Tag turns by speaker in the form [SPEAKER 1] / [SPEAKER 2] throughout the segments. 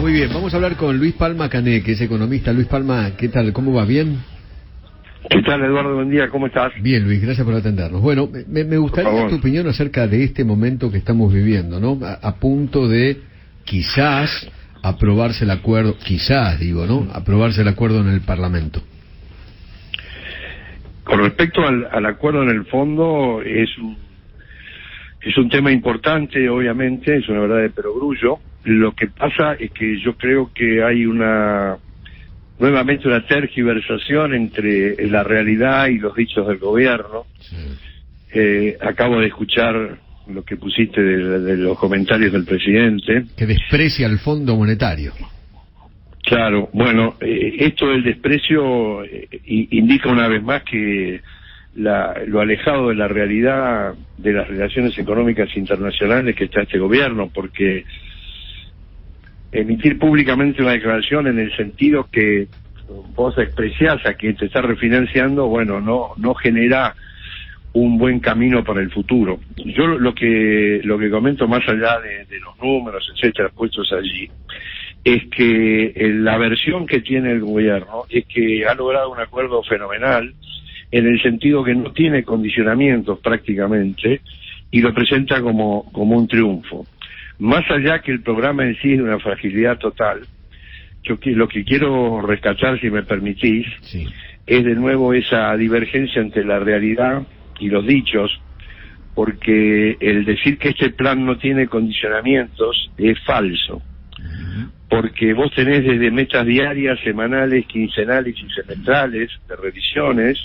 [SPEAKER 1] Muy bien, vamos a hablar con Luis Palma Cané, que es economista. Luis Palma, ¿qué tal? ¿Cómo va? ¿Bien?
[SPEAKER 2] ¿Qué tal, Eduardo? Buen día, ¿cómo estás?
[SPEAKER 1] Bien, Luis, gracias por atendernos. Bueno, me gustaría tu opinión acerca de este momento que estamos viviendo, ¿no? A punto de quizás aprobarse el acuerdo, aprobarse el acuerdo en el Parlamento.
[SPEAKER 2] Con respecto al acuerdo en el fondo, es un tema importante, obviamente, es una verdad de perogrullo. Lo que pasa es que yo creo que hay nuevamente una tergiversación entre la realidad y los dichos del gobierno. Sí. Acabo de escuchar lo que pusiste de los comentarios del presidente.
[SPEAKER 1] Que desprecia el Fondo Monetario.
[SPEAKER 2] Claro, bueno, esto del desprecio indica una vez más que lo alejado de la realidad de las relaciones económicas internacionales que está este gobierno, porque emitir públicamente una declaración en el sentido que vos despreciás a quien te está refinanciando, bueno, no genera un buen camino para el futuro. Yo lo que comento, más allá de los números, etcétera, puestos allí, es que la versión que tiene el gobierno es que ha logrado un acuerdo fenomenal en el sentido que no tiene condicionamientos prácticamente y lo presenta como un triunfo. Más allá que el programa en sí es de una fragilidad total, lo que quiero rescatar, si me permitís, sí, es de nuevo esa divergencia entre la realidad y los dichos, porque el decir que este plan no tiene condicionamientos es falso, porque vos tenés desde metas diarias, semanales, quincenales y semestrales de revisiones.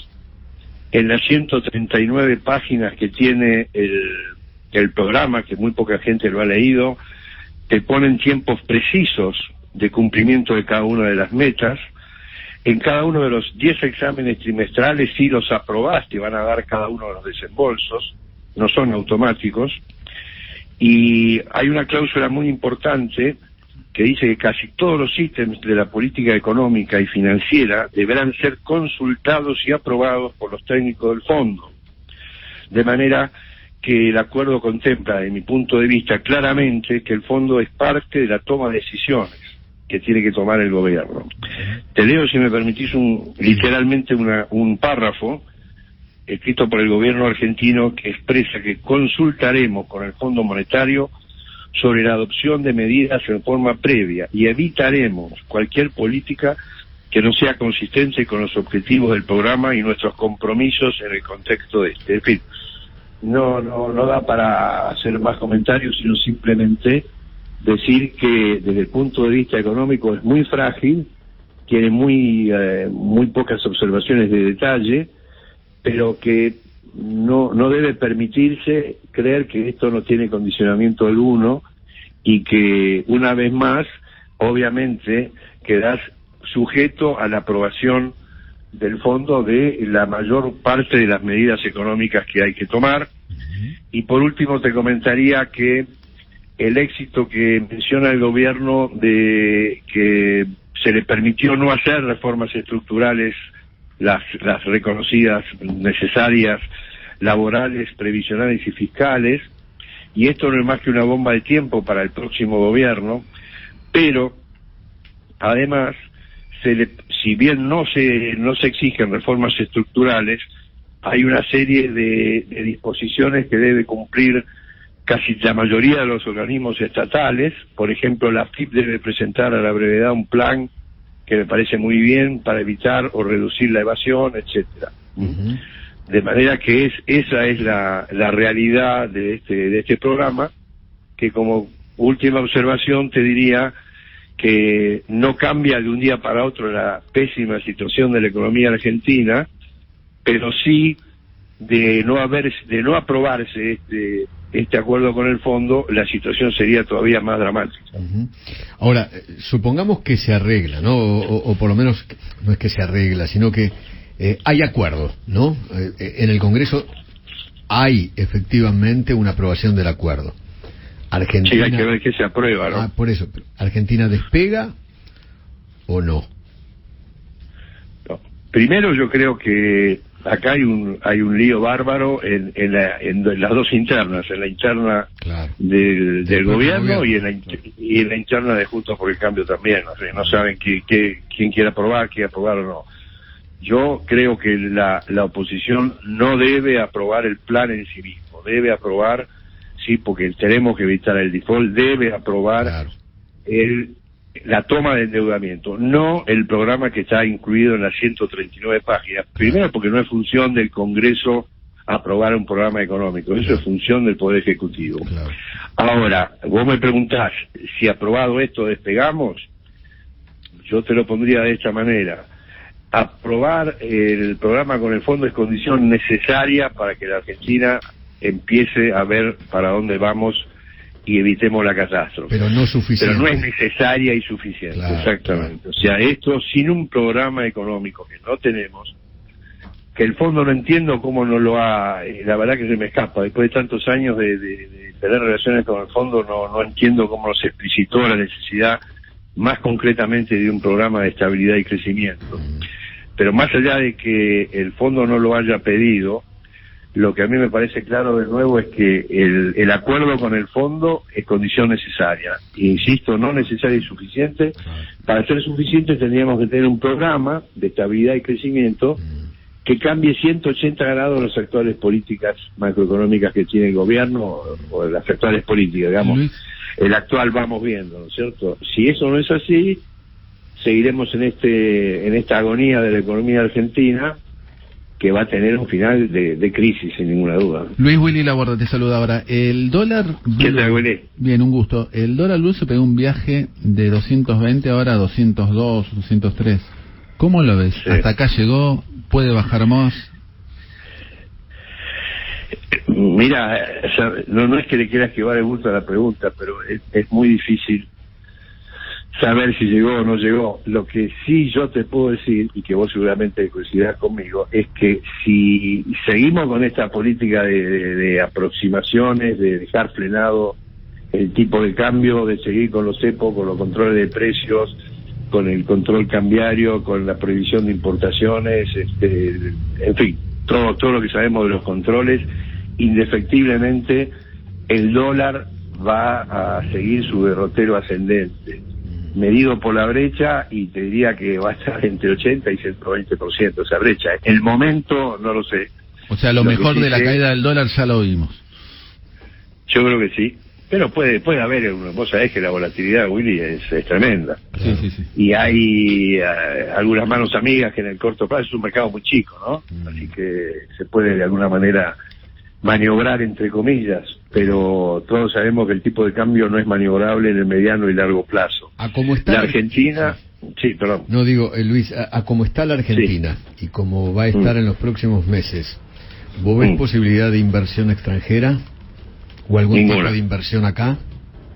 [SPEAKER 2] En las 139 páginas que tiene el programa, que muy poca gente lo ha leído, te ponen tiempos precisos de cumplimiento de cada una de las metas. En cada uno de los 10 exámenes trimestrales, si los aprobaste, van a dar cada uno de los desembolsos, no son automáticos. Y hay una cláusula muy importante que dice que casi todos los ítems de la política económica y financiera deberán ser consultados y aprobados por los técnicos del fondo. De manera que el acuerdo contempla, desde mi punto de vista, claramente que el fondo es parte de la toma de decisiones que tiene que tomar el gobierno. Te leo, si me permitís, literalmente un párrafo escrito por el gobierno argentino que expresa que consultaremos con el Fondo Monetario sobre la adopción de medidas en forma previa y evitaremos cualquier política que no sea consistente con los objetivos del programa y nuestros compromisos en el contexto de este. En fin, no da para hacer más comentarios, sino simplemente decir que desde el punto de vista económico es muy frágil, tiene muy pocas observaciones de detalle, pero que no debe permitirse creer que esto no tiene condicionamiento alguno y que una vez más, obviamente, quedás sujeto a la aprobación del fondo de la mayor parte de las medidas económicas que hay que tomar. Y por último te comentaría que el éxito que menciona el gobierno de que se le permitió no hacer reformas estructurales, las reconocidas necesarias, laborales, previsionales y fiscales, y esto no es más que una bomba de tiempo para el próximo gobierno, pero además si bien no se exigen reformas estructurales, hay una serie de disposiciones que debe cumplir casi la mayoría de los organismos estatales. Por ejemplo, la AFIP debe presentar a la brevedad un plan que me parece muy bien para evitar o reducir la evasión, etcétera. De manera que esa es la realidad de este programa, que como última observación te diría que no cambia de un día para otro la pésima situación de la economía argentina, pero sí de no aprobarse este acuerdo con el fondo, la situación sería todavía más dramática.
[SPEAKER 1] Ahora, supongamos que se arregla, ¿no? O por lo menos, no es que se arregla, sino que hay acuerdo, ¿no? En el Congreso hay efectivamente una aprobación del acuerdo. Argentina,
[SPEAKER 2] sí, hay que ver que se aprueba, ¿no?
[SPEAKER 1] Por eso, ¿Argentina despega o no?
[SPEAKER 2] No. Primero yo creo que acá hay un lío bárbaro en las dos internas, en la interna del gobierno y en la interna de Juntos por el Cambio también. O sea, no saben quién quiere aprobar o no. Yo creo que la oposición no debe aprobar el plan en sí mismo, debe aprobar, sí, porque tenemos que evitar el default, debe aprobar la toma de endeudamiento, no el programa que está incluido en las 139 páginas. Primero, porque no es función del Congreso aprobar un programa económico, eso es función del Poder Ejecutivo. Ahora, vos me preguntás, si aprobado esto despegamos, yo te lo pondría de esta manera. Aprobar el programa con el fondo es condición necesaria para que la Argentina empiece a ver para dónde vamos y evitemos la catástrofe.
[SPEAKER 1] Pero no suficiente.
[SPEAKER 2] Pero no es necesaria y suficiente, exactamente. O sea, esto sin un programa económico que no tenemos, que el fondo no entiendo cómo no lo ha, la verdad que se me escapa, después de tantos años de tener relaciones con el fondo, no entiendo cómo se explicitó la necesidad más concretamente de un programa de estabilidad y crecimiento. Pero más allá de que el fondo no lo haya pedido, lo que a mí me parece claro de nuevo es que el acuerdo con el fondo es condición necesaria. E insisto, no necesaria y suficiente. Para ser suficiente tendríamos que tener un programa de estabilidad y crecimiento que cambie 180 grados las actuales políticas macroeconómicas que tiene el gobierno, o las actuales políticas, digamos. El actual vamos viendo, ¿no es cierto? Si eso no es así, seguiremos en esta agonía de la economía argentina, que va a tener un final de crisis, sin ninguna duda.
[SPEAKER 3] Luis Willy Laborda te saluda ahora. El dólar...
[SPEAKER 2] ¿Qué tal, Willy?
[SPEAKER 3] Bien, un gusto. El dólar blue se pegó un viaje de 220 ahora a 202, 203. ¿Cómo lo ves? Sí. ¿Hasta acá llegó? ¿Puede bajar más?
[SPEAKER 2] Mira, no es que le quiera esquivar el gusto a la pregunta, pero es muy difícil saber si llegó o no llegó. Lo que sí yo te puedo decir, y que vos seguramente coincidirás conmigo, es que si seguimos con esta política de aproximaciones, de dejar frenado el tipo de cambio, de seguir con los CEPO, con los controles de precios, con el control cambiario, con la prohibición de importaciones, en fin, todo lo que sabemos de los controles, indefectiblemente el dólar va a seguir su derrotero ascendente, medido por la brecha, y te diría que va a estar entre 80 y 120% esa brecha. El momento no lo sé.
[SPEAKER 3] O sea, lo mejor de la caída del dólar ya lo vimos.
[SPEAKER 2] Yo creo que sí, pero puede haber, vos sabés que la volatilidad, Willy, es tremenda.
[SPEAKER 3] Sí.
[SPEAKER 2] Y hay algunas manos amigas que en el corto plazo es un mercado muy chico, ¿no? Así que se puede de alguna manera maniobrar, entre comillas, pero todos sabemos que el tipo de cambio no es maniobrable en el mediano y largo plazo.
[SPEAKER 1] ¿A cómo está
[SPEAKER 2] la Argentina? Sí, perdón.
[SPEAKER 1] No, digo, Luis, a cómo está la Argentina y cómo va a estar en los próximos meses, ¿vos ves posibilidad de inversión extranjera o algún tipo de inversión acá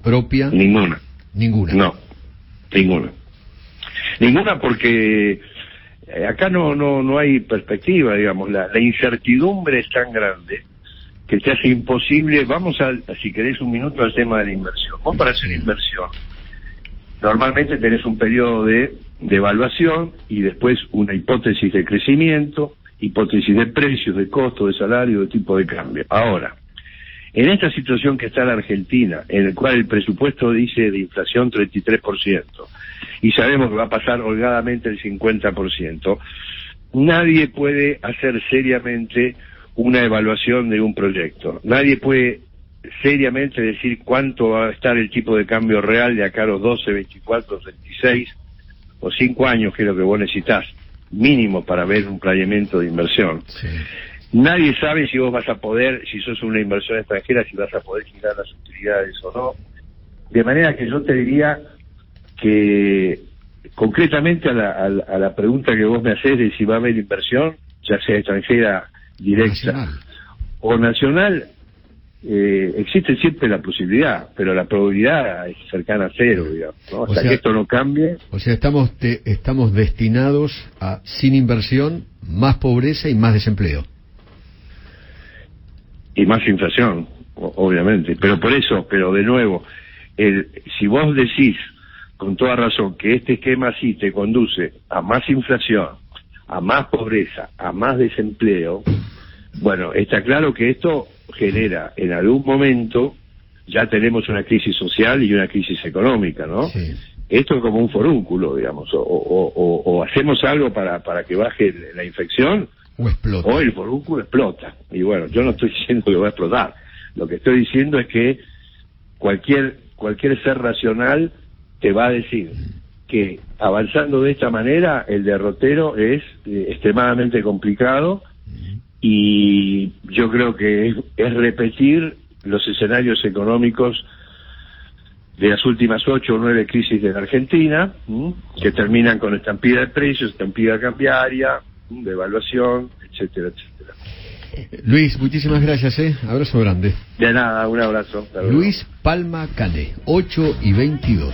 [SPEAKER 1] propia?
[SPEAKER 2] Ninguna.
[SPEAKER 1] No,
[SPEAKER 2] ninguna, porque acá no hay perspectiva, digamos. La incertidumbre es tan grande que te hace imposible. Vamos si querés un minuto, al tema de la inversión. Vos, para hacer inversión, normalmente tenés un periodo de evaluación y después una hipótesis de crecimiento, hipótesis de precios, de costo, de salario, de tipo de cambio. Ahora, en esta situación que está la Argentina, en el cual el presupuesto dice de inflación 33%, y sabemos que va a pasar holgadamente el 50%, nadie puede hacer seriamente una evaluación de un proyecto. Nadie puede seriamente decir cuánto va a estar el tipo de cambio real de acá a los 12, 24, 26 o 5 años, que es lo que vos necesitás mínimo para ver un planeamiento de inversión.
[SPEAKER 1] Sí.
[SPEAKER 2] Nadie sabe si vos vas a poder, si sos una inversión extranjera, si vas a poder girar las utilidades o no. De manera que yo te diría que, concretamente a la pregunta que vos me hacés de si va a haber inversión, ya sea extranjera directa o nacional, existe siempre la posibilidad, pero la probabilidad es cercana a cero, digamos, ¿no? Hasta que esto no cambie.
[SPEAKER 1] O sea, estamos destinados a, sin inversión, más pobreza y más desempleo.
[SPEAKER 2] Y más inflación, obviamente. Pero de nuevo, si vos decís con toda razón que este esquema sí te conduce a más inflación, a más pobreza, a más desempleo, bueno, está claro que esto genera en algún momento, ya tenemos una crisis social y una crisis económica, ¿no?
[SPEAKER 1] Sí.
[SPEAKER 2] Esto es como un forúnculo, digamos, o hacemos algo para que baje la infección,
[SPEAKER 1] o explota,
[SPEAKER 2] o el forúnculo explota. Y bueno, yo no estoy diciendo que va a explotar, lo que estoy diciendo es que cualquier ser racional te va a decir que avanzando de esta manera el derrotero es extremadamente complicado, y yo creo que es repetir los escenarios económicos de las últimas 8 o 9 crisis de la Argentina, que terminan con estampida de precios, estampida cambiaria, devaluación, etcétera, etcétera.
[SPEAKER 1] Luis, muchísimas gracias, abrazo grande.
[SPEAKER 2] De nada, un abrazo.
[SPEAKER 1] Luis Palma Cané, 8:22.